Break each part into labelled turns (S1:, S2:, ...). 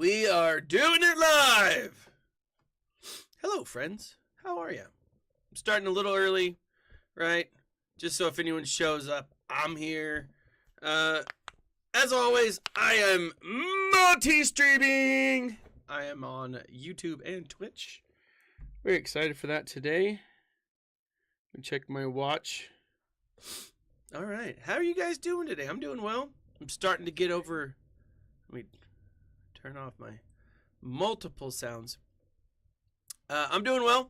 S1: We are doing it live! Hello, friends. How are you? I'm starting a little early, right? Just so if anyone shows up, I'm here. As always, I am multi-streaming. I am on YouTube and Twitch. Very excited for that today. Check my watch. All right. How are you guys doing today? I'm doing well. I'm starting to get over... Let me turn off my multiple sounds. I'm doing well.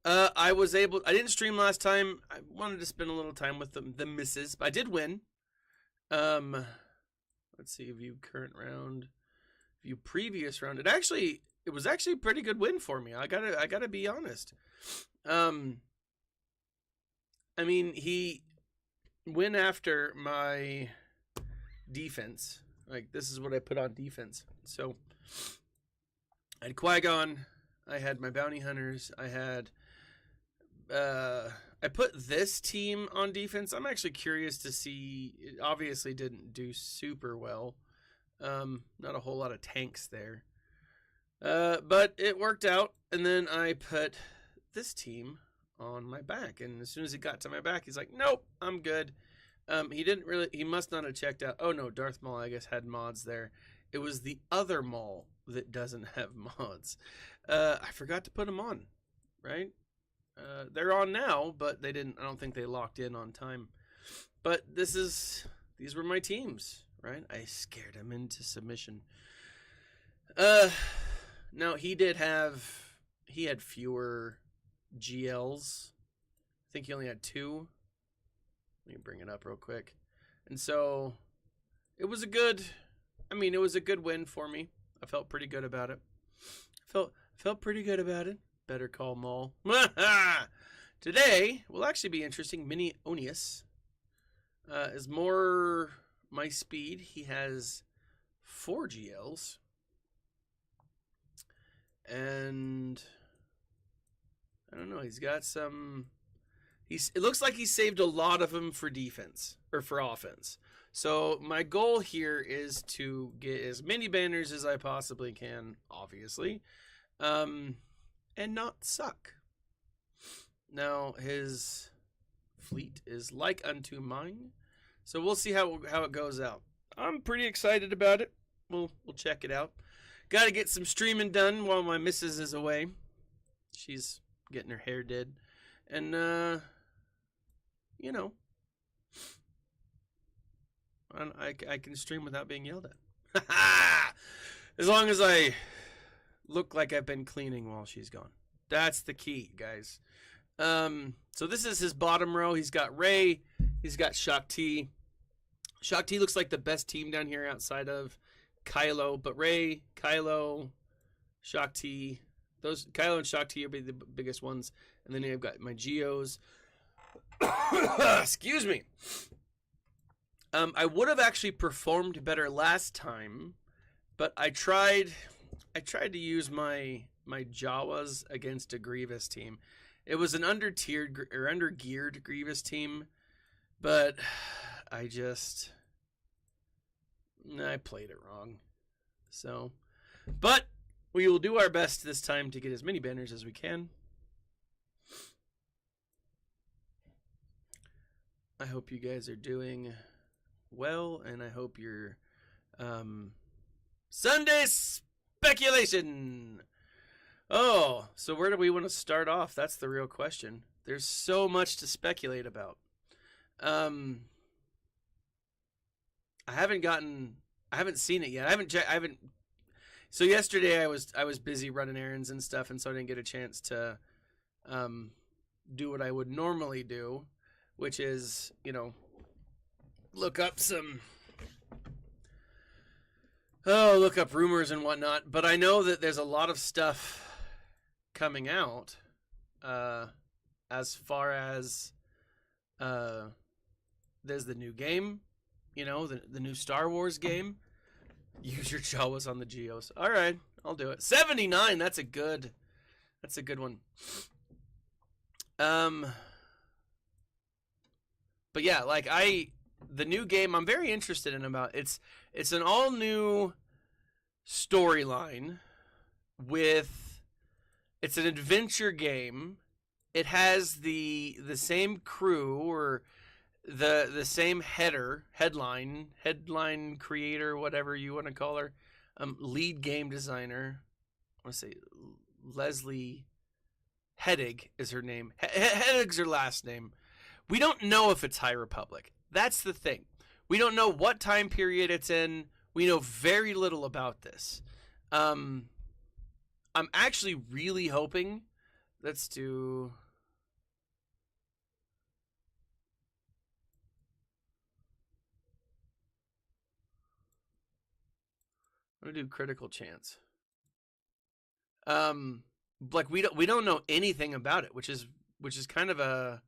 S1: I didn't stream last time. I wanted to spend a little time with the misses. I did win. Let's see, view current round, view previous round. It was actually a pretty good win for me. I gotta be honest. I mean, he went after my defense. Like, this is what I put on defense. So I had Qui-Gon, I had my bounty hunters, I put this team on defense. I'm actually curious to see. It obviously didn't do super well. Not a whole lot of tanks there. But it worked out. And then I put this team on my back. And as soon as he got to my back, he's like, nope, I'm good. He must not have checked out. Oh no, Darth Maul, I guess, had mods there. It was the other Maul that doesn't have mods. I forgot to put them on, right? They're on now, but I don't think they locked in on time. But these were my teams, right? I scared him into submission. Now he had fewer GLs. I think he only had 2. Let me bring it up real quick. And so it was a good win for me. I felt pretty good about it. Felt pretty good about it. Better call Maul. Today will actually be interesting. Mini Onius is more my speed. He has 4 GLs. And I don't know, he's got some... It looks like he saved a lot of them for defense, or for offense. So my goal here is to get as many banners as I possibly can, obviously, and not suck. Now, his fleet is like unto mine, so we'll see how it goes out. I'm pretty excited about it. We'll check it out. Got to get some streaming done while my missus is away. She's getting her hair did. And, you know, I can stream without being yelled at. As long as I look like I've been cleaning while she's gone. That's the key, guys. So this is his bottom row. He's got Rey. He's got Shaak Ti. Shaak Ti looks like the best team down here outside of Kylo. But Rey, Kylo, Shaak Ti. Kylo and Shaak Ti are the biggest ones. And then I've got my Geos. Excuse me. I would have actually performed better last time, but I tried to use my Jawas against a Grievous team. It was an under-tiered or under-geared Grievous team, but I played it wrong. So, but we will do our best this time to get as many banners as we can. I hope you guys are doing well, and I hope your Sunday speculation. Oh, so where do we want to start off? That's the real question. There's so much to speculate about. I haven't seen it yet. So yesterday I was busy running errands and stuff, and so I didn't get a chance to do what I would normally do, which is, you know, look up rumors and whatnot. But I know that there's a lot of stuff coming out as far as there's the new game, you know, the new Star Wars game. Use your Jawas on the Geos. All right, I'll do it. 79, that's a good one. But yeah, like the new game I'm very interested in. It's an all new storyline with, it's an adventure game. It has the same crew, or the same headline creator, whatever you want to call her, lead game designer. I want to say Leslie Hedig is her name. Hedig's her last name. We don't know if it's High Republic. That's the thing. We don't know what time period it's in. We know very little about this. I'm actually really hoping. Let's do. I'm gonna do critical chance. Like we don't know anything about it, which is kind of a,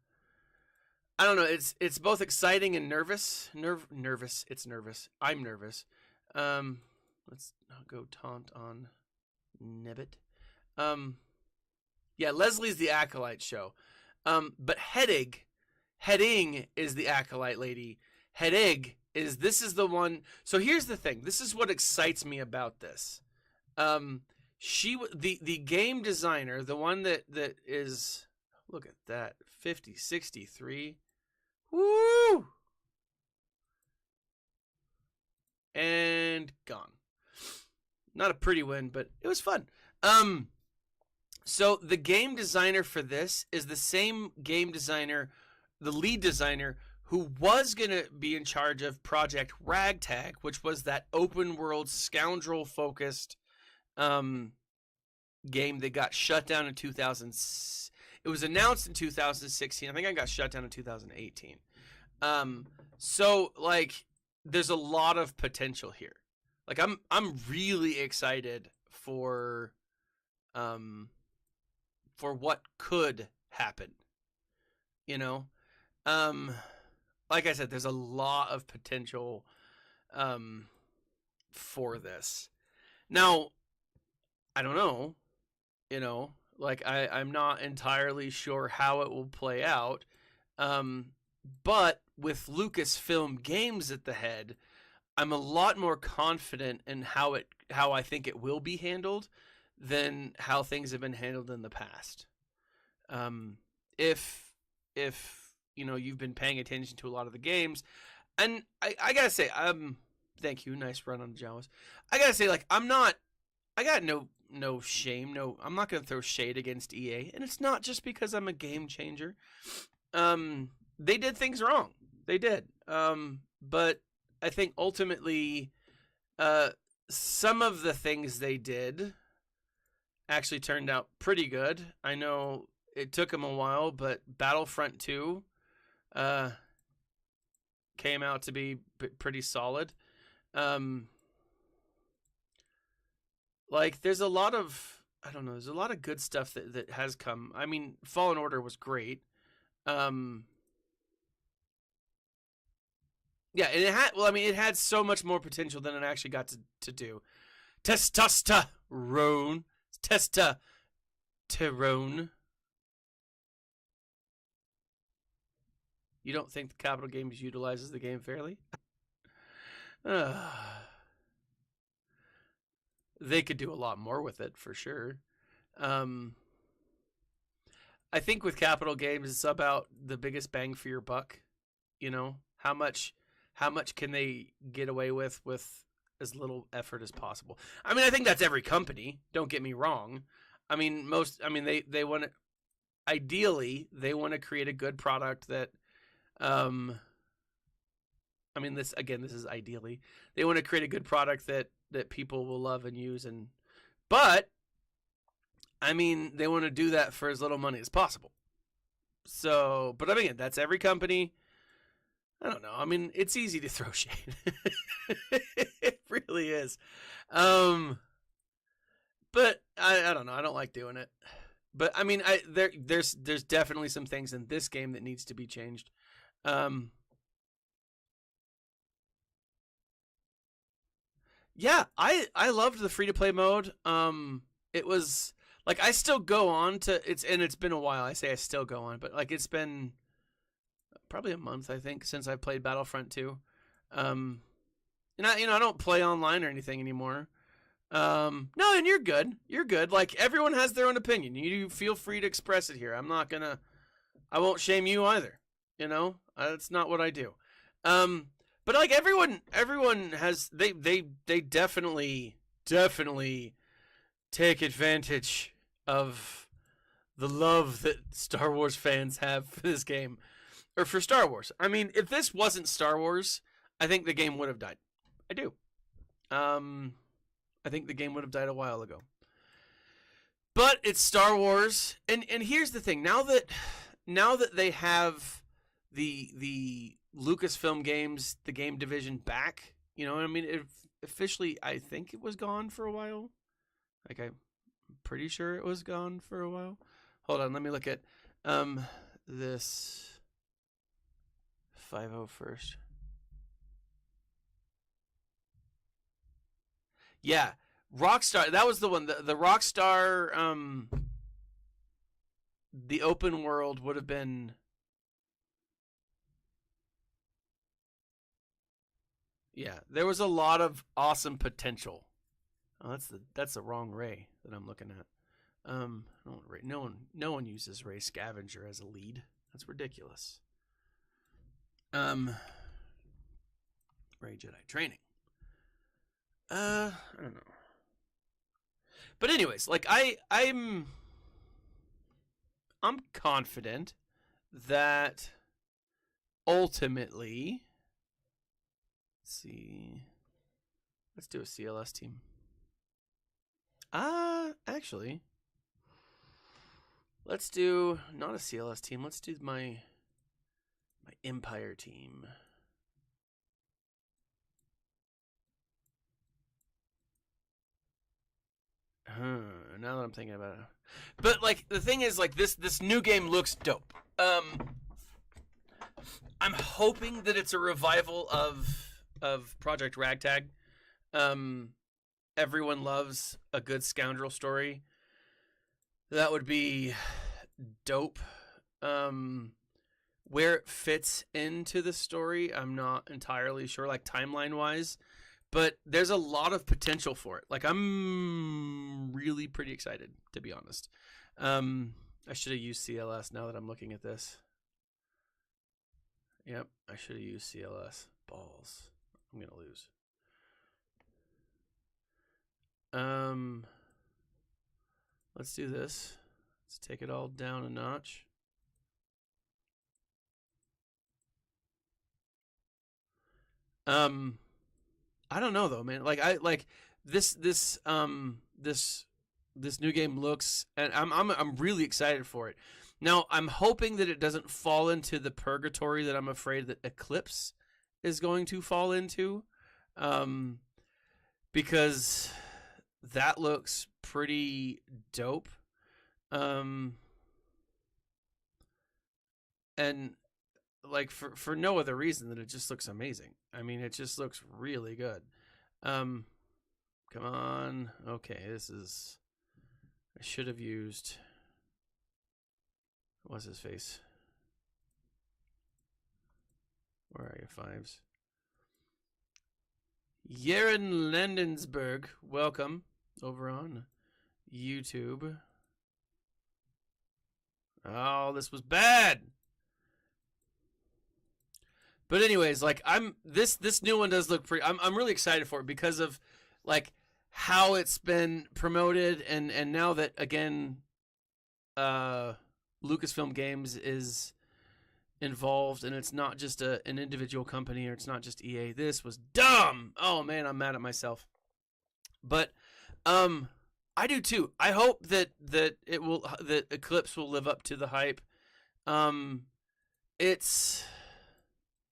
S1: I don't know. It's both exciting and nervous. Nervous. It's nervous. I'm nervous. Let's go taunt on Nibbit. Yeah, Leslie's the Acolyte show. But Heading is the Acolyte lady. Hedig this is the one. So here's the thing. This is what excites me about this. The game designer, the one that is, look at that, 5063. Woo! And gone. Not a pretty win, but it was fun. So the game designer for this is the same game designer, the lead designer, who was going to be in charge of Project Ragtag, which was that open world scoundrel focused game that got shut down in 2000. It was announced in 2016. I think I got shut down in 2018. So like there's a lot of potential here. Like I'm really excited for what could happen. You know? Like I said, there's a lot of potential for this. Now, I don't know, you know, like I'm not entirely sure how it will play out. But with Lucasfilm Games at the head, I'm a lot more confident in how I think it will be handled than how things have been handled in the past. If you know, you've been paying attention to a lot of the games, and I gotta say, thank you, nice run on the Jawas. I gotta say, like, I got no shame, I'm not gonna throw shade against EA, and it's not just because I'm a game changer. They did things wrong, they did, but I think ultimately, some of the things they did actually turned out pretty good. I know it took them a while, but Battlefront 2 came out to be pretty solid. Like there's a lot of, I don't know, there's a lot of good stuff that has come. I mean, Fallen Order was great. Yeah, and it had so much more potential than it actually got to do. Testosterone. You don't think the Capital Games utilizes the game fairly? They could do a lot more with it, for sure. I think with Capital Games, it's about the biggest bang for your buck. You know, how much can they get away with as little effort as possible? I mean, I think that's every company. Don't get me wrong. I mean, they want to, ideally, they want to create a good product that, I mean, this is ideally. They want to create a good product that people will love and use, but I mean, they want to do that for as little money as possible. So, but I mean, that's every company. I don't know. I mean, it's easy to throw shade. It really is. But I don't know. I don't like doing it. But I mean, there's definitely some things in this game that needs to be changed. Yeah, I loved the free to play mode. It was like I still go on to it's been a while. I say I still go on, but like it's been probably a month, I think, since I played Battlefront 2. And I don't play online or anything anymore. No, and you're good. You're good. Like, everyone has their own opinion. You feel free to express it here. I won't shame you either. You know, that's not what I do. But like everyone has, they definitely take advantage of the love that Star Wars fans have for this game, or for Star Wars. I mean, if this wasn't Star Wars, I think the game would have died. I do. I think the game would have died a while ago. But it's Star Wars, and here's the thing: now that they have the Lucasfilm Games, the game division back, you know what I mean? It officially, I think it was gone for a while. Like, I'm pretty sure it was gone for a while. Hold on, let me look at this 5.0 first. Yeah, Rockstar. That was the one. The Rockstar. The open world would have been. Yeah, there was a lot of awesome potential. Oh, that's the wrong Ray that I'm looking at. No one uses Ray Scavenger as a lead. That's ridiculous. Ray Jedi Training. I don't know. But anyways, like I'm confident that ultimately, let's see. Let's do a CLS team. Actually, let's do not a CLS team. Let's do my Empire team. Now that I'm thinking about it, but like the thing is, like this new game looks dope. I'm hoping that it's a revival of Project Ragtag. Everyone loves a good scoundrel story. That would be dope. Where it fits into the story, I'm not entirely sure, like timeline wise. But there's a lot of potential for it. Like, I'm really pretty excited, to be honest. I should have used CLS now that I'm looking at this. Yep, I should have used CLS. Balls. I'm going to lose. Let's do this. Let's take it all down a notch. I don't know though, man. Like this new game looks, and I'm really excited for it. Now, I'm hoping that it doesn't fall into the purgatory that I'm afraid that Eclipse is going to fall into. Because that looks pretty dope. And like for no other reason than it just looks amazing. I mean, it just looks really good. Come on. Okay, this is, I should have used, what's his face? Where are your fives? Jaren Landensberg, welcome over on YouTube. Oh, this was bad. But anyways, like this new one does look pretty. I'm really excited for it because of like how it's been promoted, and now that again, Lucasfilm Games is involved, and it's not just an individual company, or it's not just EA. This was dumb. Oh man, I'm mad at myself. But I do too. I hope that Eclipse will live up to the hype. It's,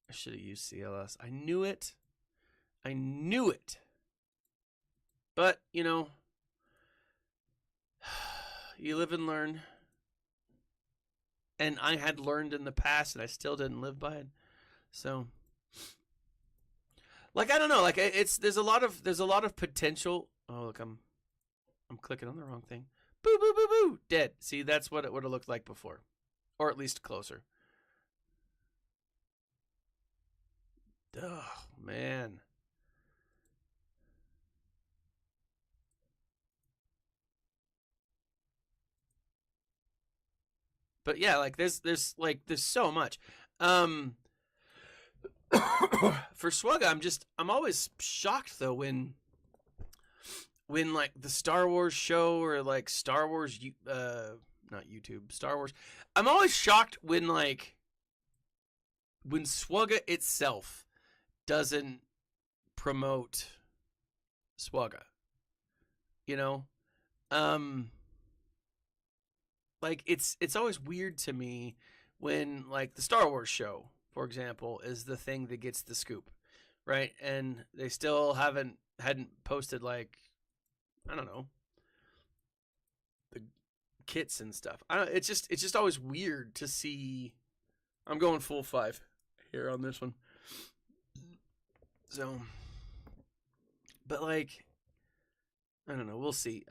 S1: I should have used CLS. I knew it. But, you know, you live and learn. And I had learned in the past, and I still didn't live by it. So, like, I don't know. Like, there's a lot of potential. Oh, look, I'm clicking on the wrong thing. Boo, boo, boo, boo. Dead. See, that's what it would have looked like before. Or at least closer. Oh, man. But yeah, like there's so much. For Swugga, I'm always shocked though when like the Star Wars show or like Star Wars not YouTube, Star Wars. I'm always shocked when Swugga itself doesn't promote Swugga. You know? Like it's always weird to me when like the Star Wars show, for example, is the thing that gets the scoop, right? And they still hadn't posted like, I don't know, the kits and stuff. It's just always weird to see. I'm going full 5 here on this one. So, but like, I don't know. We'll see.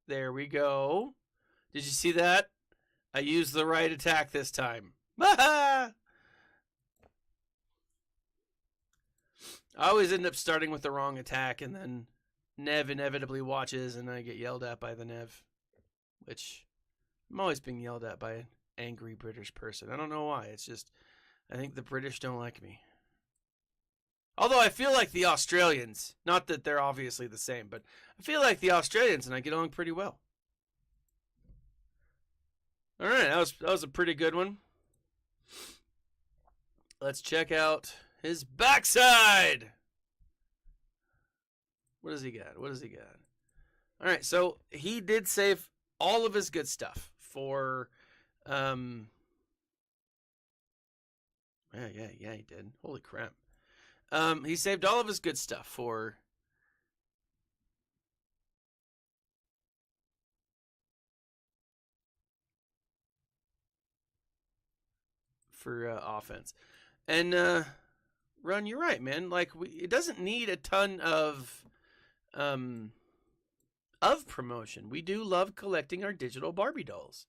S1: There we go. Did you see that? I used the right attack this time. I always end up starting with the wrong attack, and then Nev inevitably watches, and I get yelled at by the Nev. Which, I'm always being yelled at by an angry British person. I don't know why. It's just, I think the British don't like me. Although I feel like the Australians, not that they're obviously the same, but I feel like the Australians and I get along pretty well. All right, that was a pretty good one. Let's check out his backside. What does he got? What does he got? All right, so he did save all of his good stuff for yeah, he did. Holy crap. He saved all of his good stuff for offense. And Run, you're right, man. Like it doesn't need a ton of promotion. We do love collecting our digital Barbie dolls.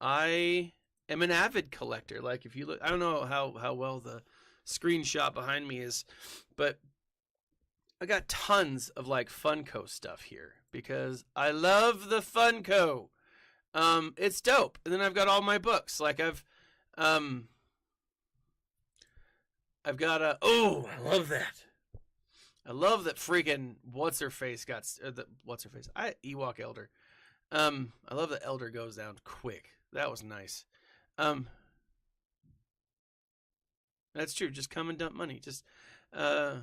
S1: I am an avid collector. Like if you look, I don't know how well the screenshot behind me is, but I got tons of like Funko stuff here because I love the Funko. It's dope. And then I've got all my books. Like I've got a, oh, I love that. I love that freaking what's-her-face got, what's-her-face? Ewok Elder. I love that Elder goes down quick. That was nice. That's true. Just come and dump money. Just, do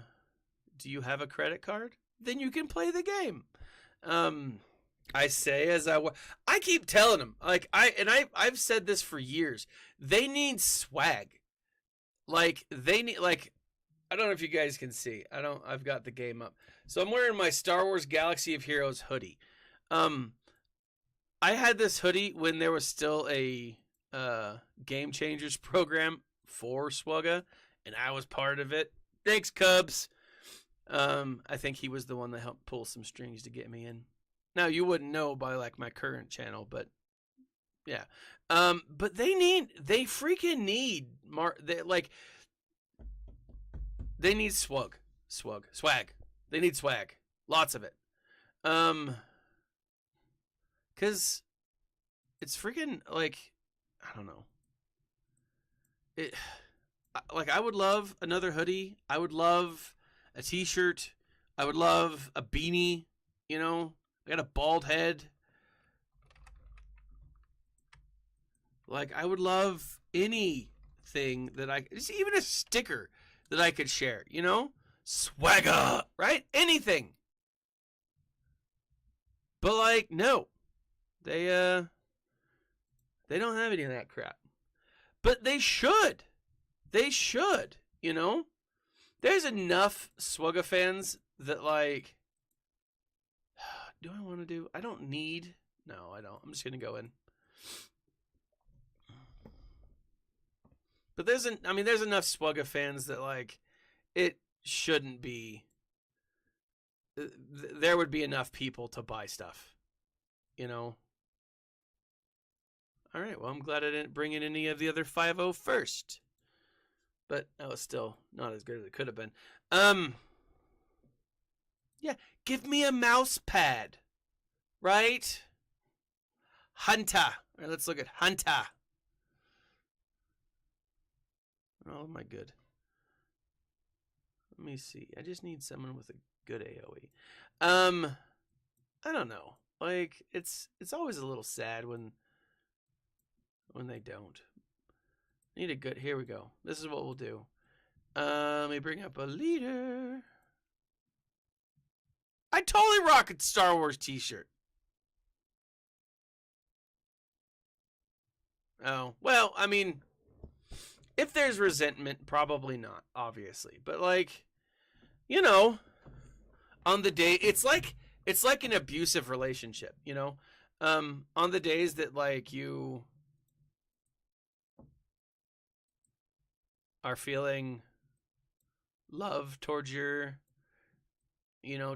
S1: you have a credit card? Then you can play the game. I say as I keep telling them, like I've said this for years. They need swag. Like they need, like, I don't know if you guys can see. I've got the game up. So I'm wearing my Star Wars Galaxy of Heroes hoodie. I had this hoodie when there was still a Game Changers program for Swugga, and I was part of it. Thanks, Cubs. I think he was the one that helped pull some strings to get me in. Now you wouldn't know by like my current channel, but yeah. But they freaking need they need swag. They need swag. Lots of it. Cause it's freaking like, I don't know. I would love another hoodie. I would love a t-shirt. I would love a beanie. You know, I got a bald head. Like, I would love anything that even a sticker that I could share, you know? Swagger, right? Anything. But like, no. They don't have any of that crap. But they should. They should, you know? There's enough Swugga fans that like, do I want to do? I don't need. No, I don't. I'm just going to go in. But there's enough Swugga fans that like, it shouldn't be. There would be enough people to buy stuff, you know? All right, well, I'm glad I didn't bring in any of the other 5-0 first. But that was still not as good as it could have been. Yeah, give me a mouse pad, right? Hunter. All right, let's look at Hunter. Oh, am I good? Let me see. I just need someone with a good AoE. I don't know. Like it's always a little sad when they don't. Need a good. Here we go. This is what we'll do. Let me bring up a leader. I totally rock a Star Wars t-shirt. Oh, well, I mean, if there's resentment, probably not, obviously. But like, you know, on the day, it's like an abusive relationship, you know? On the days that like you are feeling love towards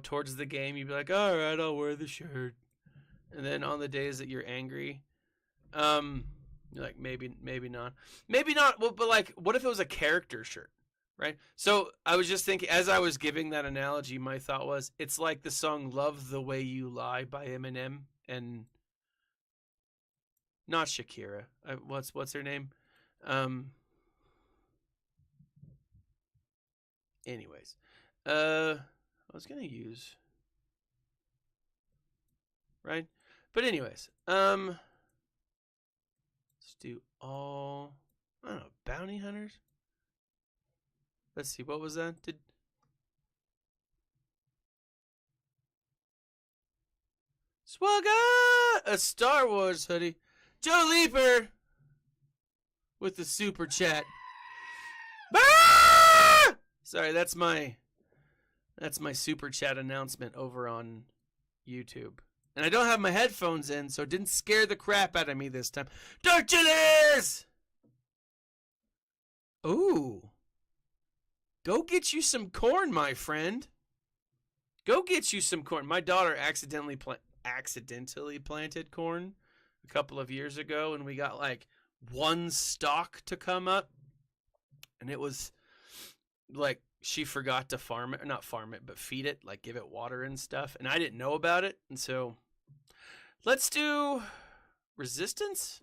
S1: towards the game, you'd be like, all right, I'll wear the shirt. And then on the days that you're angry, you're like, maybe not. Maybe not. Well, but like, what if it was a character shirt, right? So I was just thinking, as I was giving that analogy, my thought was, it's like the song Love the Way You Lie by Eminem and not Shakira. What's her name? Anyways, I was going to use, right? But anyways, let's do all, I don't know, bounty hunters? Let's see, what was that? Swagger! A Star Wars hoodie. Joe Leaper! With the super chat. Ah! Sorry, that's my super chat announcement over on YouTube. And I don't have my headphones in, so it didn't scare the crap out of me this time. Dark Chilies! Ooh. Go get you some corn, my friend. Go get you some corn. My daughter accidentally planted corn a couple of years ago, and we got like one stalk to come up. And it was like she forgot to farm it, or not farm it, but feed it, like give it water and stuff. And I didn't know about it. And so let's do resistance.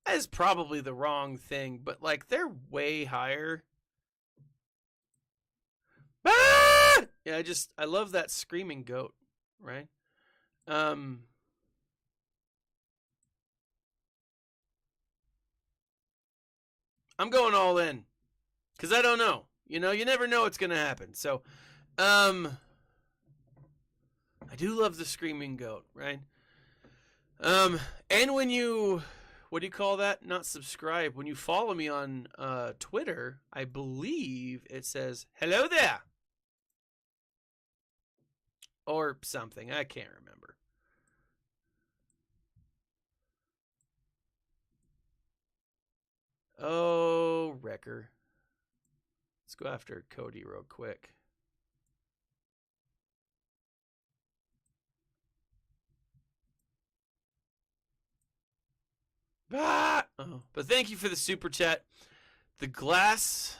S1: That is probably the wrong thing, but like they're way higher. Ah! Yeah, I love that screaming goat, right? I'm going all in because I don't know. You know, you never know what's gonna happen. So, I do love the screaming goat, right? And when you, what do you call that? Not subscribe. When you follow me on Twitter, I believe it says hello there. Or something. I can't remember. Oh, Wrecker. Let's go after Cody real quick. Ah! Oh, but thank you for the super chat. The glass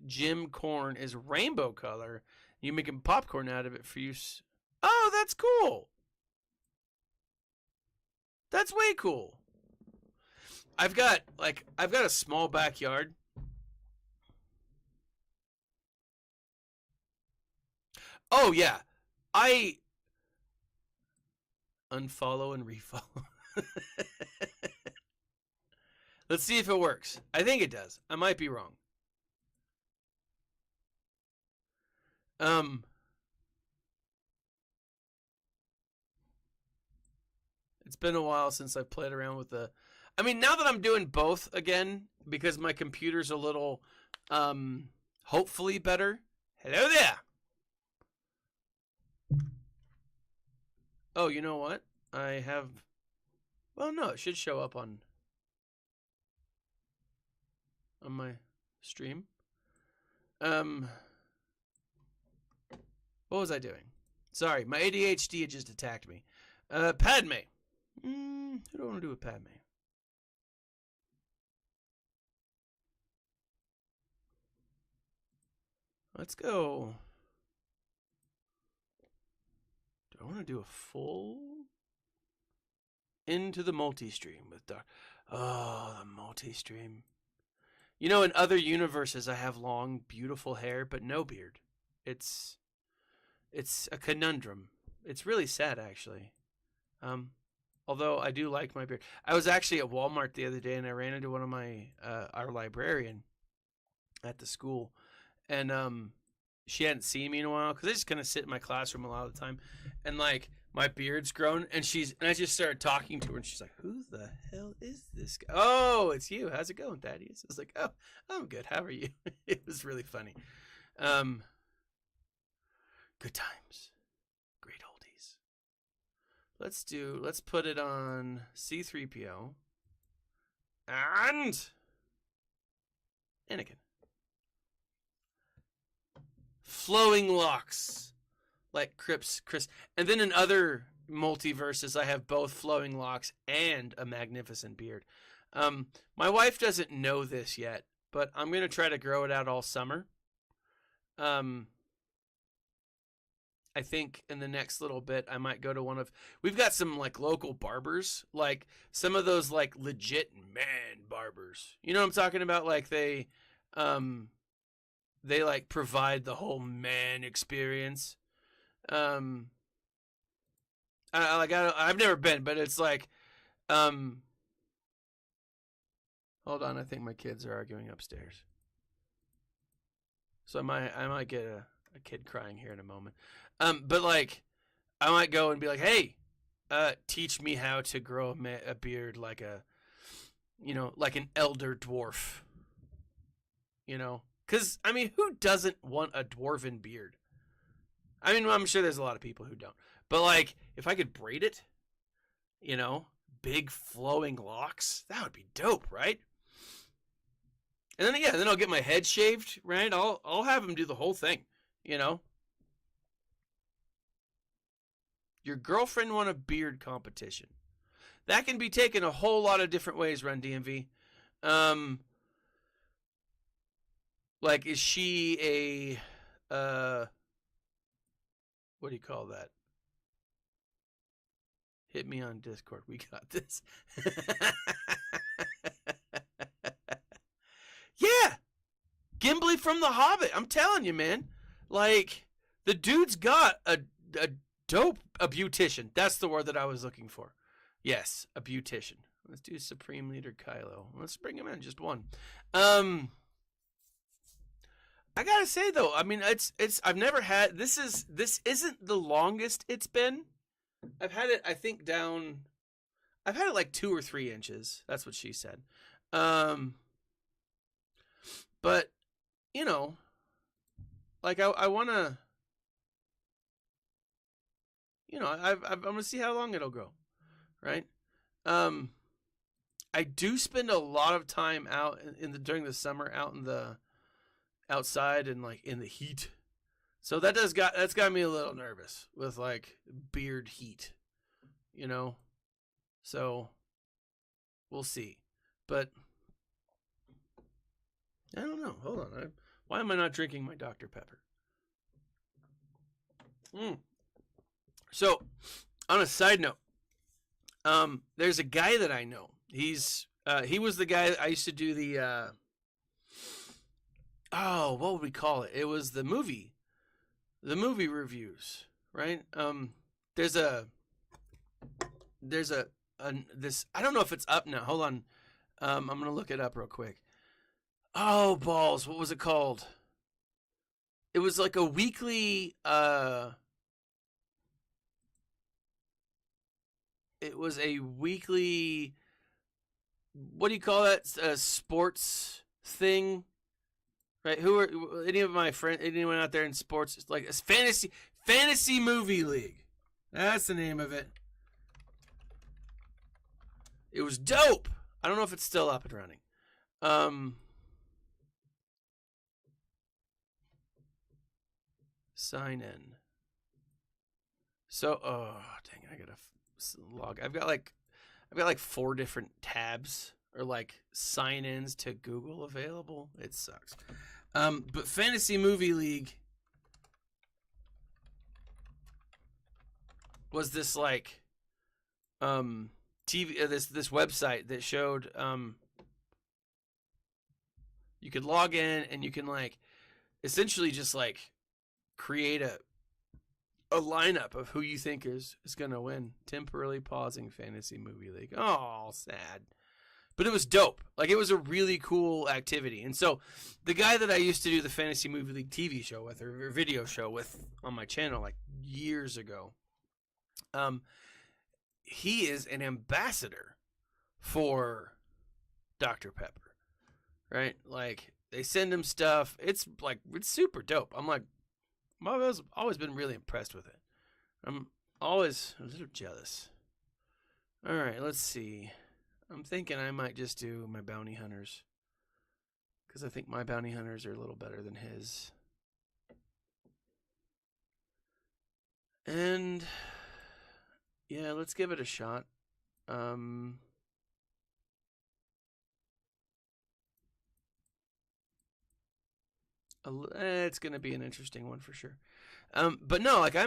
S1: gym corn is rainbow color. You're making popcorn out of it for use. Oh, that's cool. That's way cool. I've got a small backyard. Oh yeah. I unfollow and refollow. Let's see if it works. I think it does. I might be wrong. It's been a while since I've played around with the, I mean, now that I'm doing both again, because my computer's a little, hopefully better. Hello there. Oh, you know what? I have, well, no, it should show up on my stream. What was I doing? Sorry, my ADHD had just attacked me. Padme. Who do I want to do with Padme? Let's go. Do I want to do a full into the multi-stream with dark. Oh, the multi-stream. You know, in other universes, I have long, beautiful hair, but no beard. It's a conundrum. It's really sad, actually. Although I do like my beard. I was actually at Walmart the other day, and I ran into one of my our librarian at the school, and she hadn't seen me in a while because I just kind of sit in my classroom a lot of the time, and like my beard's grown, and I just started talking to her, and she's like, "Who the hell is this guy?" "Oh, it's you. How's it going, Thaddeus?" I was like, "Oh, I'm good. How are you?" It was really funny. Good times, great oldies. Let's put it on C-3PO and Anakin. Flowing locks like Chris. And then in other multiverses, I have both flowing locks and a magnificent beard. My wife doesn't know this yet, but I'm going to try to grow it out all summer. I think in the next little bit, I might go to we've got some like local barbers, like some of those like legit man barbers. You know what I'm talking about? Like they like provide the whole man experience. I've never been, but it's like, hold on. I think my kids are arguing upstairs. So I might get a kid crying here in a moment. But like, I might go and be like, hey, teach me how to grow a beard like like an elder dwarf. You know, because I mean, who doesn't want a dwarven beard? I mean, I'm sure there's a lot of people who don't. But like, if I could braid it, big flowing locks, that would be dope, right? And then I'll get my head shaved, right? I'll have him do the whole thing, Your girlfriend won a beard competition. That can be taken a whole lot of different ways, Run DMV. Like, is she a, what do you call that? Hit me on Discord. We got this. Yeah. Gimli from The Hobbit. I'm telling you, man. Like, the dude's got a dope, a beautician. That's the word that I was looking for. Yes, a beautician. Let's do Supreme Leader Kylo. Let's bring him in, just one. I gotta say though, I mean, I've never had, this isn't the longest it's been. I've had it, I think I've had it like 2 or 3 inches. That's what she said. But like I want to, I'm going to see how long it'll go. Right. I do spend a lot of time out during the summer out in the outside and like in the heat. So that's got me a little nervous with like beard heat, So we'll see. But I don't know. Hold on. Why am I not drinking my Dr. Pepper? So on a side note, there's a guy that I know. He was the guy that I used to do the what would we call it? It was the movie reviews, right? There's this, I don't know if it's up now. Hold on. I'm going to look it up real quick. Oh, balls. What was it called? It was like a weekly, what do you call that? Sports thing, right? Who are any of my friends? Anyone out there in sports? It's like a fantasy movie league. That's the name of it. It was dope. I don't know if it's still up and running. Sign in. So, dang, I gotta log. I've got like 4 different tabs or like sign-ins to Google available. It sucks. But Fantasy Movie League was this like TV this website that showed you could log in and you can like essentially just like create a lineup of who you think is going to win. Temporarily pausing Fantasy Movie League. Oh, sad. But it was dope. Like, it was a really cool activity. And so the guy that I used to do the Fantasy Movie League TV show with, or video show with on my channel like years ago, he is an ambassador for Dr. Pepper, right? Like, they send him stuff. It's like, it's super dope. I'm like, I've always been really impressed with it. I'm always a little jealous. All right, let's see. I'm thinking I might just do my bounty hunters, because I think my bounty hunters are a little better than his. And yeah, let's give it a shot. It's going to be an interesting one for sure. But no, like I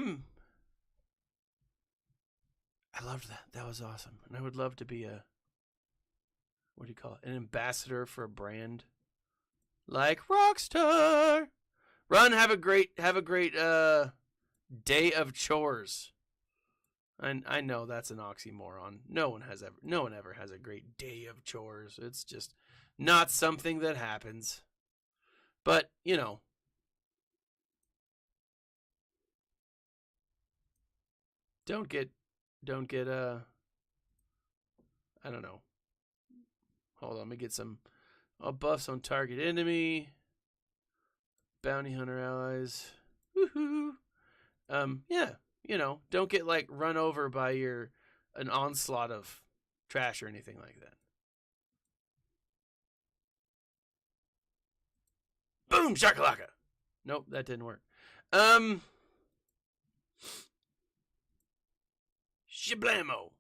S1: loved that. That was awesome. And I would love to be what do you call it? An ambassador for a brand like Rockstar. Run, have a great day of chores. I know that's an oxymoron. No one ever has a great day of chores. It's just not something that happens. But, you know, don't get I don't know. Hold on, let me get some buffs on target enemy. Bounty hunter allies. Woohoo. Yeah, you know, don't get like run over by an onslaught of trash or anything like that. Boom, shakalaka. Nope, that didn't work. Shablamo.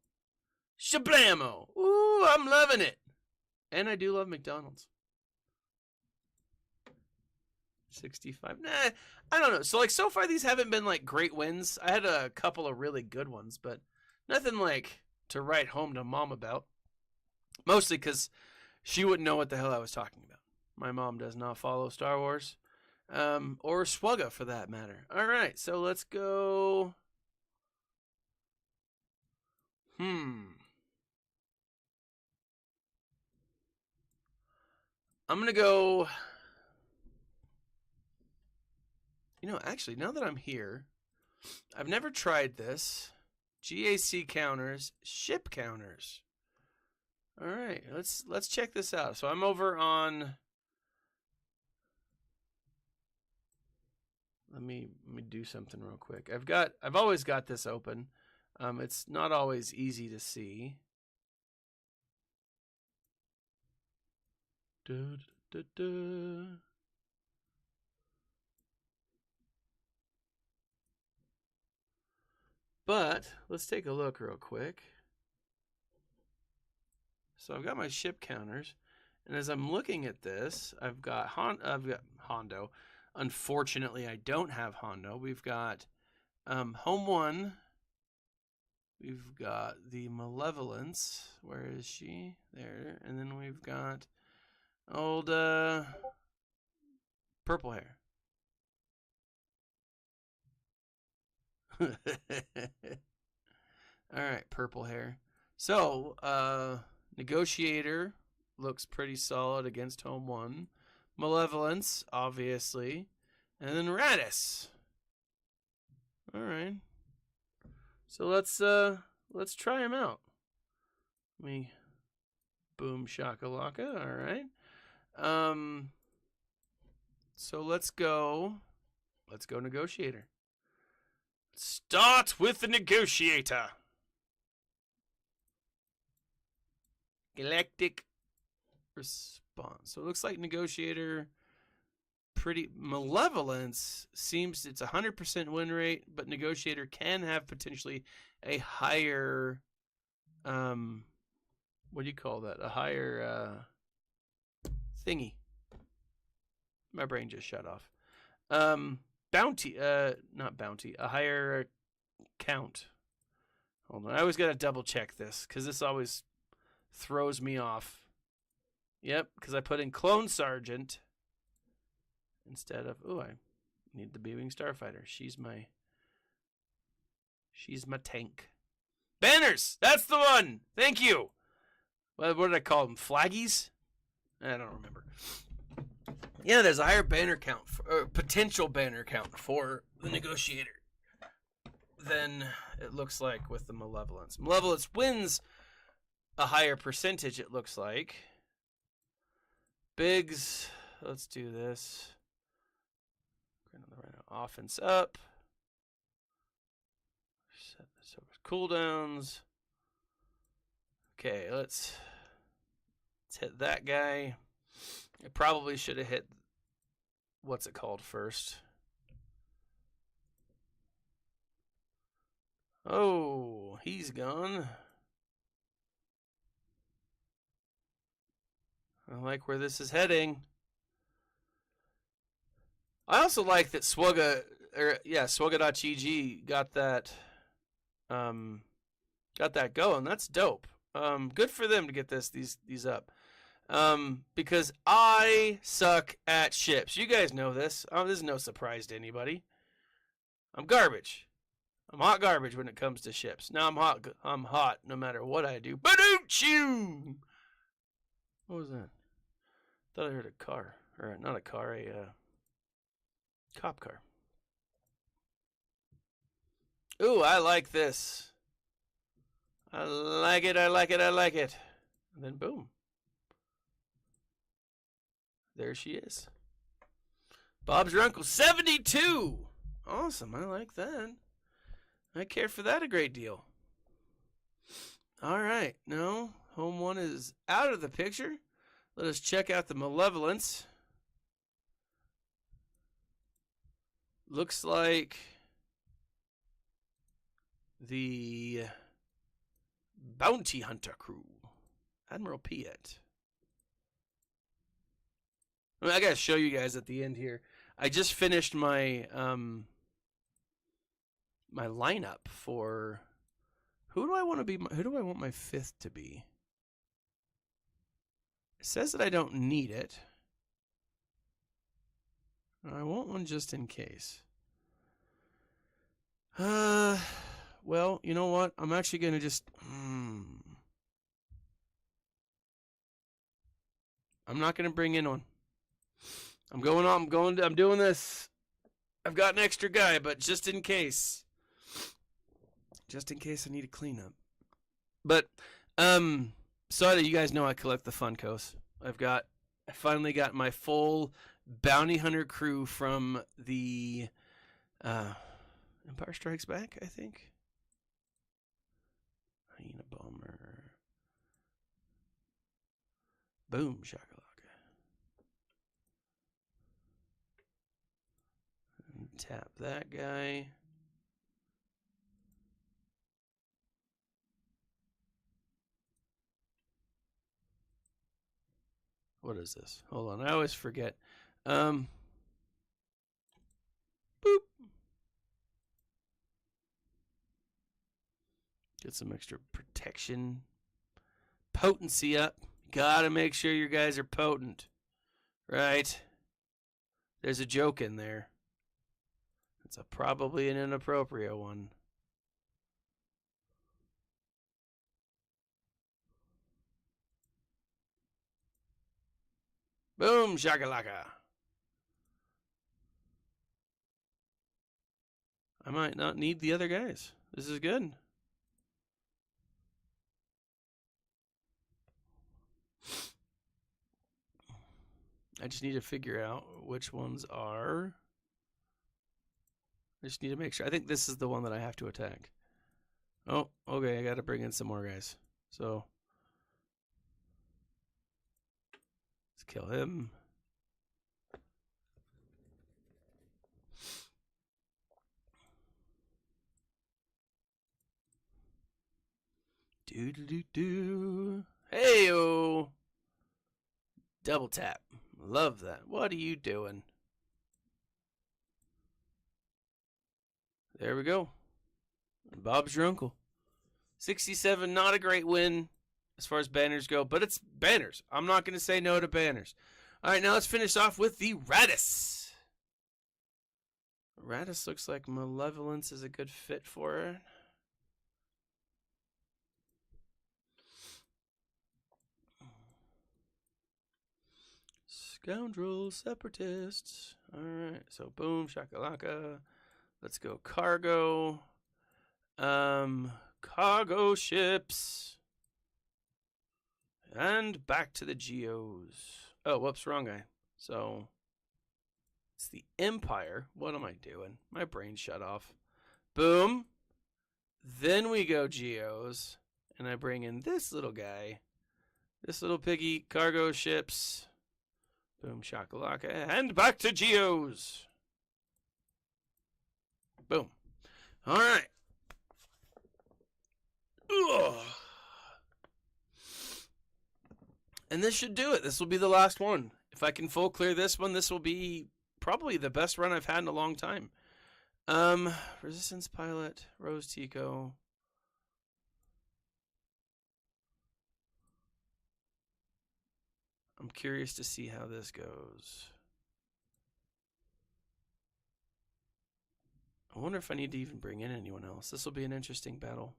S1: Shablamo. Ooh, I'm loving it. And I do love McDonald's. 65. Nah, I don't know. So like so far these haven't been like great wins. I had a couple of really good ones, but nothing like to write home to mom about. Mostly because she wouldn't know what the hell I was talking about. My mom does not follow Star Wars. Or Swugga for that matter. All right, so let's go. I'm going to go. You know, actually, now that I'm here, I've never tried this. GAC counters, ship counters. All right, let's check this out. So I'm over on. Let me do something real quick. I've always got this open. It's not always easy to see. But let's take a look real quick. So I've got my ship counters, and as I'm looking at this, I've got Hondo. Unfortunately, I don't have Hondo. We've got Home 1. We've got the Malevolence. Where is she? There. And then we've got old Purple Hair. All right, Purple Hair. So, Negotiator looks pretty solid against Home 1. Malevolence, obviously. And then Radis. All right. So let's try him out. Let me boom shakalaka. All right. So let's go Negotiator. Start with the Negotiator. Galactic response. So it looks like Negotiator pretty. Malevolence seems it's 100% win rate, but Negotiator can have potentially a higher what do you call that? A higher thingy. My brain just shut off. Bounty, not bounty, a higher count. Hold on. I always got to double check this because this always throws me off. Yep, because I put in Clone Sergeant instead of... Ooh, I need the B-Wing Starfighter. She's my tank. Banners! That's the one! Thank you! What did I call them? Flaggies? I don't remember. Yeah, there's a higher banner count, potential banner count for the Negotiator than it looks like with the Malevolence. Malevolence wins a higher percentage, it looks like. Biggs, let's do this. Offense up. Set this over cooldowns. Okay, let's hit that guy. I probably should have hit, what's it called first? Oh, he's gone. I like where this is heading. I also like that Swugga.gg got that going. That's dope. Good for them to get these up. Because I suck at ships. You guys know this. This is no surprise to anybody. I'm garbage. I'm hot garbage when it comes to ships. Now I'm hot no matter what I do. Ba-doot-choo! What was that? Thought I heard a car. Or not a car, a cop car. Ooh, I like this. I like it, I like it, I like it. And then boom. There she is. Bob's your uncle. 72! Awesome, I like that. I care for that a great deal. Alright, now home one is out of the picture. Let us check out the Malevolence. Looks like the Bounty Hunter crew. Admiral Piet. I gotta show you guys at the end here. I just finished my my lineup for who do I want to be? Who do I want my fifth to be? It says that I don't need it. I want one just in case. Well, you know what? I'm actually gonna just. I'm not gonna bring in one. I'm going on. I'm doing this. I've got an extra guy, but just in case. Just in case I need a cleanup. But, so that you guys know I collect the Funkos. I finally got my full Bounty Hunter crew from the Empire Strikes Back, I think. Hyena Bomber. Boom, shakalaka. And tap that guy. What is this? Hold on, I always forget. Boop. Get some extra protection. Potency up. Gotta make sure your guys are potent. Right? There's a joke in there. It's probably an inappropriate one. Boom, shakalaka. I might not need the other guys. This is good. I just need to figure out which ones are. I just need to make sure. I think this is the one that I have to attack. Oh, okay. I got to bring in some more guys. So let's kill him. Do. Hey-o. Double tap. Love that. What are you doing? There we go. Bob's your uncle. 67, not a great win as far as banners go, but it's banners. I'm not going to say no to banners. All right, now let's finish off with the Radis. Radis looks like Malevolence is a good fit for her. Scoundrel separatists. All right, so boom, shakalaka. Let's go cargo. Cargo ships. And back to the Geos. Oh, whoops, wrong guy. So it's the Empire. What am I doing? My brain shut off. Boom. Then we go Geos. And I bring in this little guy. This little piggy. Cargo ships. Boom, shakalaka. And back to Geos. Boom. All right. Ugh. And this should do it. This will be the last one. If I can full clear this one, this will be probably the best run I've had in a long time. Resistance Pilot, Rose Tico. I'm curious to see how this goes. I wonder if I need to even bring in anyone else. This will be an interesting battle.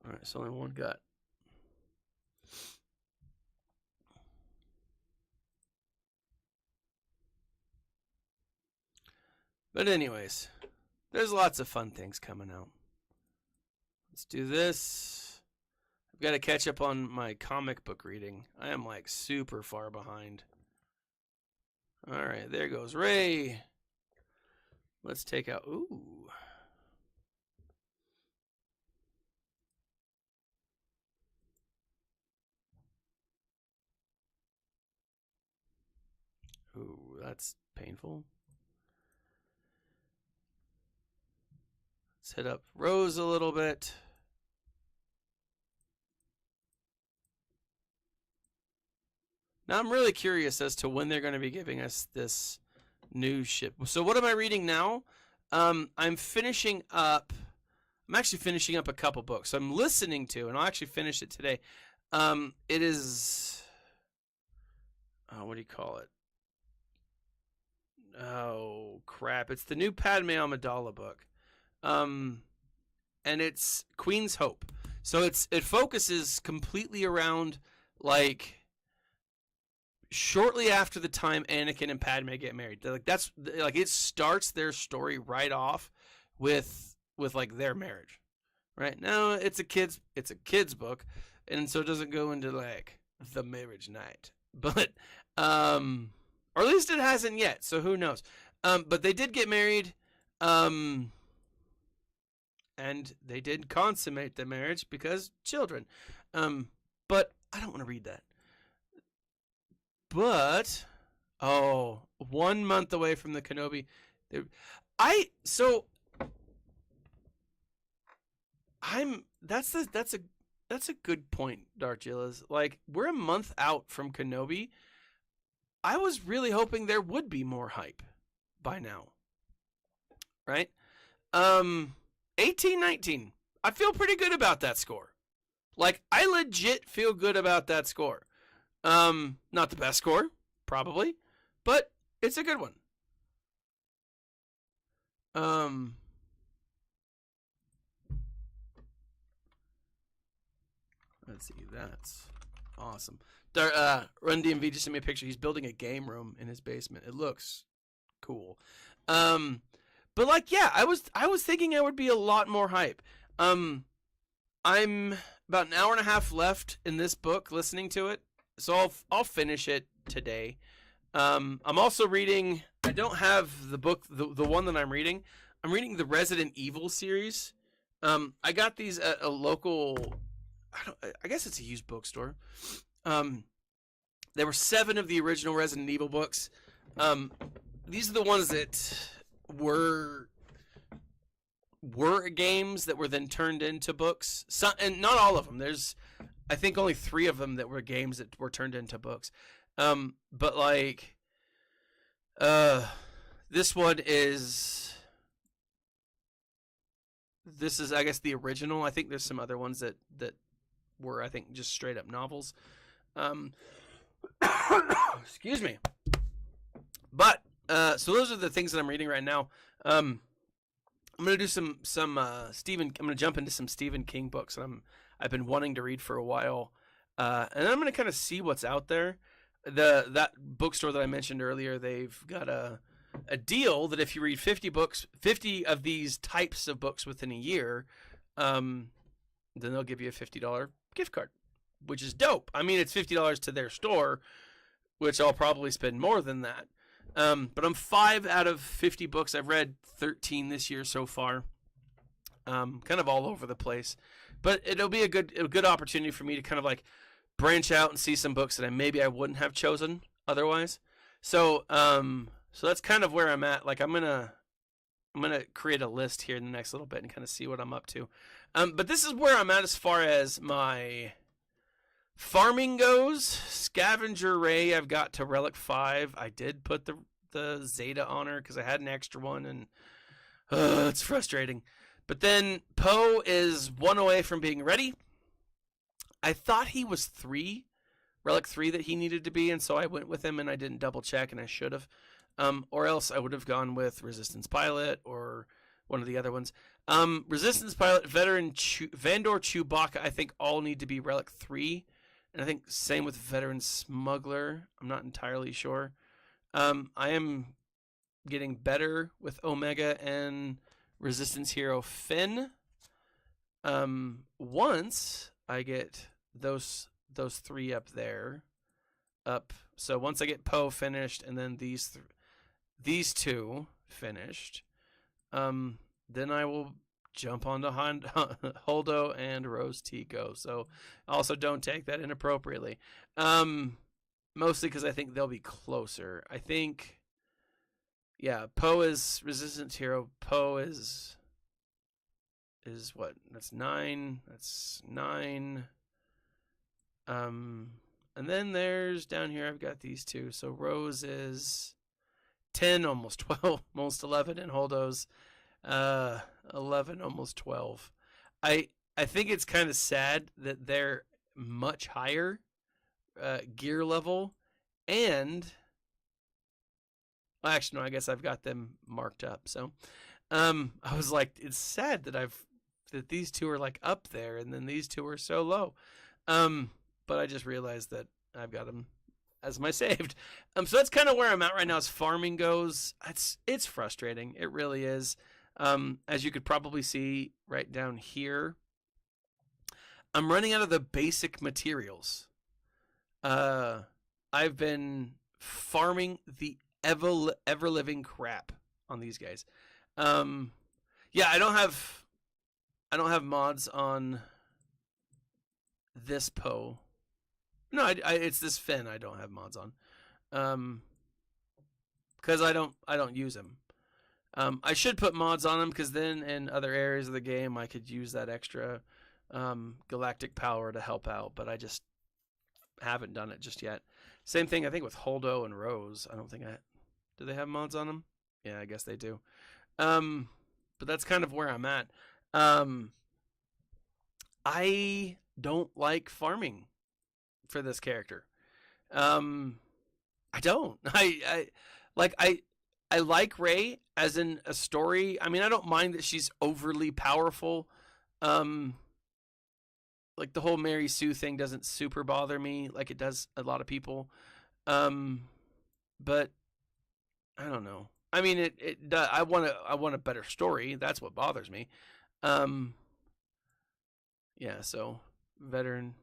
S1: All right, so only one gut. But anyways, there's lots of fun things coming out. Let's do this. I've got to catch up on my comic book reading. I am like super far behind. All right, there goes Ray. Let's take out, ooh. Ooh, that's painful. Let's hit up Rose a little bit. Now I'm really curious as to when they're going to be giving us this new ship. So what am I reading now? I'm finishing up. I'm actually finishing up a couple books. I'm listening to, and I'll actually finish it today. It is. What do you call it? Oh crap! It's the new Padme Amidala book, and it's Queen's Hope. So it focuses completely around like shortly after the time Anakin and Padme get married. That's it starts their story right off with like their marriage. Right now it's a kids book, and so it doesn't go into like the marriage night, but or at least it hasn't yet, so who knows. But they did get married, and they did consummate the marriage because children. But I don't want to read that. But 1 month away from the Kenobi. That's a good point, Darkjillas. Like, we're a month out from Kenobi. I was really hoping there would be more hype by now. Right? 18-19. I feel pretty good about that score. Like, I legit feel good about that score. Not the best score, probably, but it's a good one. Let's see, that's awesome. Run DMV just sent me a picture. He's building a game room in his basement. It looks cool. But like, yeah, I was thinking I would be a lot more hype. I'm about an hour and a half left in this book listening to it. So I'll finish it today. I'm also reading. I don't have the book, the one that I'm reading. I'm reading the Resident Evil series. I got these at a local. I guess it's a used bookstore. There were 7 of the original Resident Evil books. These are the ones that were games that were then turned into books. And not all of them. There's, I think, only 3 of them that were games that were turned into books. But like, This one is. This is, I guess, the original. I think there's some other ones that were, I think, just straight up novels. Excuse me. But so those are the things that I'm reading right now. I'm gonna do some Stephen. I'm gonna jump into some Stephen King books that I've been wanting to read for a while, and then I'm gonna kind of see what's out there. That bookstore that I mentioned earlier, they've got a deal that if you read 50 of these types of books within a year, then they'll give you a $50 gift card, which is dope. I mean, it's $50 to their store, which I'll probably spend more than that. But I'm 5 out of 50 books. I've read 13 this year so far. Kind of all over the place, but it'll be a good opportunity for me to kind of like branch out and see some books that maybe I wouldn't have chosen otherwise. So that's kind of where I'm at. Like I'm gonna create a list here in the next little bit and kind of see what I'm up to. But this is where I'm at as far as my farming goes. Scavenger Ray, I've got to Relic 5. I did put the Zeta on her because I had an extra one, and it's frustrating. But then Poe is 1 away from being ready. I thought he was 3, Relic 3 that he needed to be, and so I went with him, and I didn't double check, and I should have. Or else I would have gone with Resistance Pilot or one of the other ones. Resistance Pilot, Veteran, Vandor, Chewbacca, I think all need to be Relic 3. And I think same with Veteran Smuggler. I'm not entirely sure. I am getting better with Omega and Resistance Hero Finn. Once I get those 3 up there. So once I get Poe finished and then these 2 finished, then I will jump onto Holdo and Rose Tico. So also don't take that inappropriately. Mostly because I think they'll be closer. I think, yeah, Poe is Resistance Hero. Poe is what? That's 9. That's 9. And then there's down here, I've got these 2. So Rose is 10, almost 12, almost 11, and Holdo's 11, almost 12. I think it's kind of sad that they're much higher gear level, and well, actually no, I guess I've got them marked up. So I was like, it's sad that these 2 are like up there, and then these 2 are so low. But I just realized that I've got them as my saved. So that's kind of where I'm at right now as farming goes. It's frustrating. It really is. As you could probably see right down here, I'm running out of the basic materials. I've been farming the ever living crap on these guys. Yeah, I don't have mods on this Poe. No, it's this Finn I don't have mods on. Because I don't use him. I should put mods on him because then in other areas of the game I could use that extra galactic power to help out, but I just haven't done it just yet. Same thing I think with Holdo and Rose. I don't think do they have mods on them? Yeah, I guess they do. But that's kind of where I'm at. I don't like farming for this character. I don't. I like Rey as in a story. I mean, I don't mind that she's overly powerful. Like the whole Mary Sue thing doesn't super bother me like it does a lot of people. But I don't know. I mean, I want a better story. That's what bothers me. Yeah. So veteran.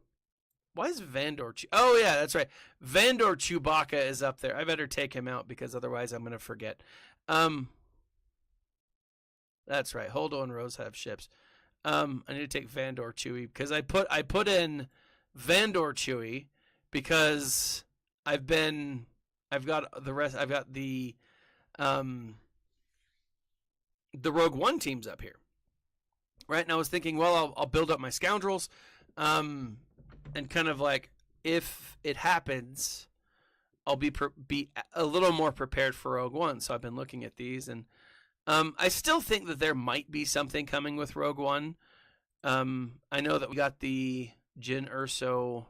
S1: Why is Vandor? Oh yeah, that's right. Vandor Chewbacca is up there. I better take him out because otherwise I'm gonna forget. That's right. Holdo and Rose have ships. I need to take Vandor Chewie because I put in Vandor Chewie because I've got the rest. I've got the Rogue One teams up here, right? And I was thinking, well, I'll build up my scoundrels, and kind of like if it happens, I'll be a little more prepared for Rogue One. So I've been looking at these, and I still think that there might be something coming with Rogue One. I know that we got the Jyn Erso,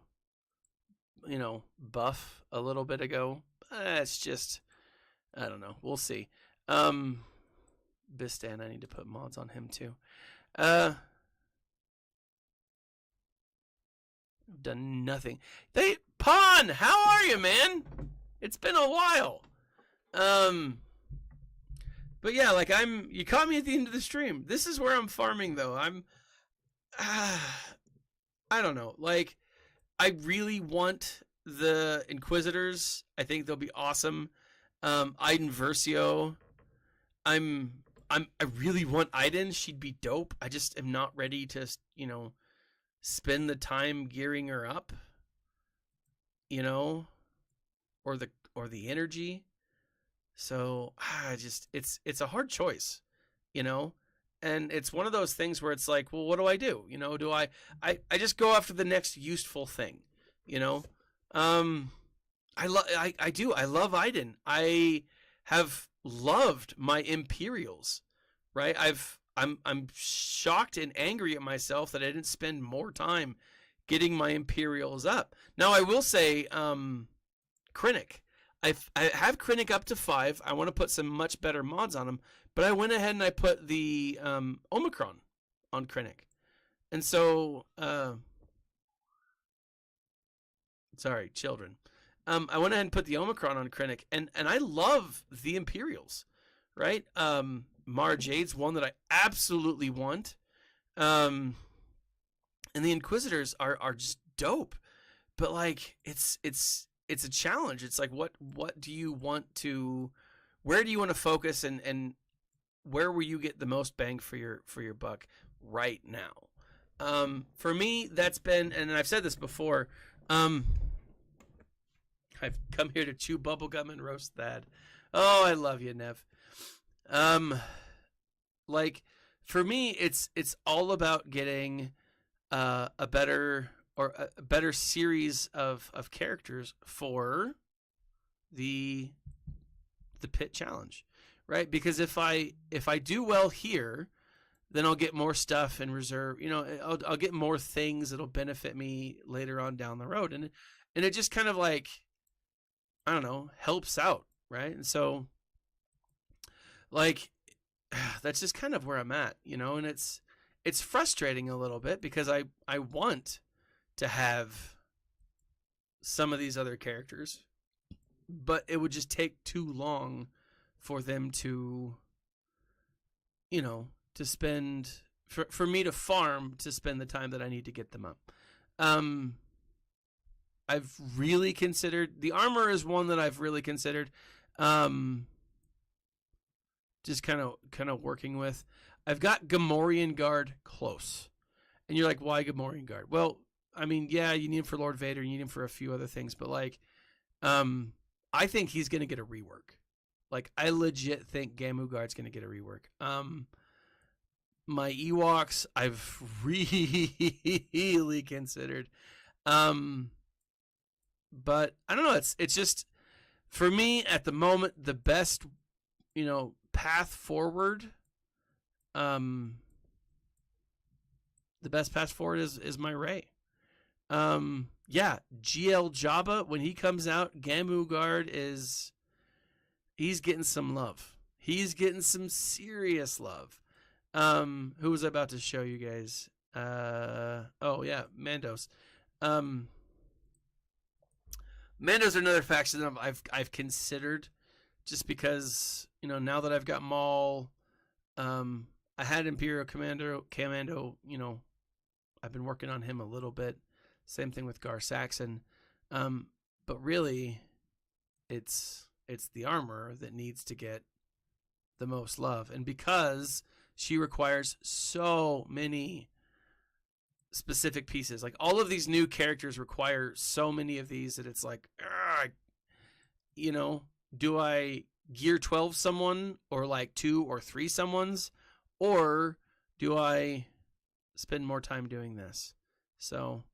S1: buff a little bit ago. It's just, I don't know. We'll see. Bistan, I need to put mods on him too. I've done nothing. Pawn, how are you, man? It's been a while. But yeah, like you caught me at the end of the stream. This is where I'm farming though. I don't know. Like, I really want the Inquisitors. I think they'll be awesome. Iden Versio. I really want Iden. She'd be dope. I just am not ready to, spend the time gearing her up. Or the energy. So it's a hard choice, and it's one of those things where it's like, well, what do I do? Do I just go after the next useful thing, I love Iden. I have loved my Imperials, right? I'm shocked and angry at myself that I didn't spend more time getting my Imperials up. Now I will say, Krennic. I have Krennic up to 5. I want to put some much better mods on him, but I went ahead and I put the Omicron on Krennic. And so, sorry, children. I went ahead and put the Omicron on Krennic, and I love the Imperials, right? Mara Jade's one that I absolutely want. And the Inquisitors are just dope. But like it's a challenge. It's like what do you want to, where do you want to focus, and where will you get the most bang for your buck right now? For me, that's been, and I've said this before, I've come here to chew bubblegum and roast Thad. Oh, I love you, Nev. Like, for me, it's all about getting a better series of characters for the pit challenge, right? Because if I do well here, then I'll get more stuff in reserve. I'll get more things that'll benefit me later on down the road, and it just kind of like, I don't know, helps out, right? And so, like, that's just kind of where I'm at, and it's frustrating a little bit because I want to have some of these other characters, but it would just take too long for them to, to spend, for me to farm to spend the time that I need to get them up. I've really considered, the armor is one that I've really considered, just kind of working with. I've got Gamorrean Guard close. And you're like, why Gamorrean Guard? Well, I mean, yeah, you need him for Lord Vader, you need him for a few other things, but like, I think he's going to get a rework. Like, I legit think Gamu Guard's going to get a rework. My Ewoks, I've really considered. But I don't know, it's just, for me at the moment, the best, path forward, the best path forward is my Rey. Yeah, GL Jabba, when he comes out, Gamu Guard he's getting some love. He's getting some serious love. Who was I about to show you guys? Oh yeah, Mandos. Mandos are another faction that I've considered, just because, now that I've got Maul, I had Imperial Commando, I've been working on him a little bit. Same thing with Gar Saxon. But really, it's the armor that needs to get the most love. And because she requires so many specific pieces, like all of these new characters require so many of these, that it's like, do I gear 12 someone, or like 2 or 3 someones, or do I spend more time doing this? So,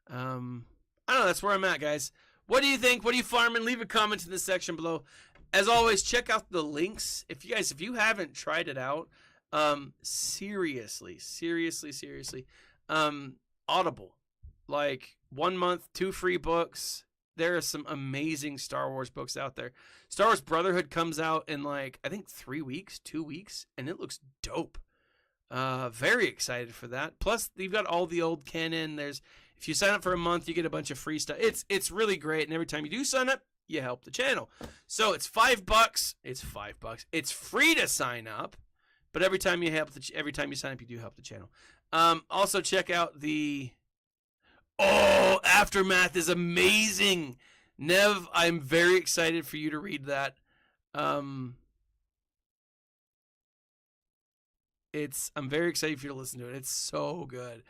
S1: I don't know. That's where I'm at, guys. What do you think? What are you farming? Leave a comment in the section below. As always, check out the links. If you haven't tried it out, seriously, Audible, like 1 month, 2 free books. There are some amazing Star Wars books out there. Star Wars Brotherhood comes out in like, I think 3 weeks, 2 weeks, and it looks dope. Very excited for that. Plus, you've got all the old canon. If you sign up for a month, you get a bunch of free stuff. It's really great, and every time you do sign up, you help the channel. So it's $5. It's $5. It's free to sign up, but every time you sign up, you do help the channel. Also check out the Aftermath is amazing. Nev, I'm very excited for you to read that. I'm very excited for you to listen to it. It's so good.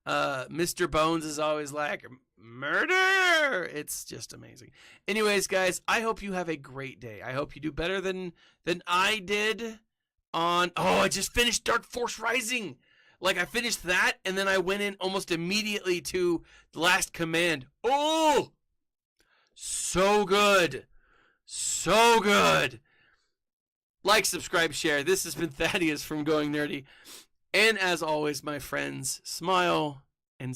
S1: Mr. Bones is always like, murder. It's just amazing. Anyways, guys, I hope you have a great day. I hope you do better than I did on, I just finished Dark Force Rising. Like, I finished that, and then I went in almost immediately to The Last Command. Oh! So good. So good. Like, subscribe, share. This has been Thaddeus from Going Nerdy. And as always, my friends, smile,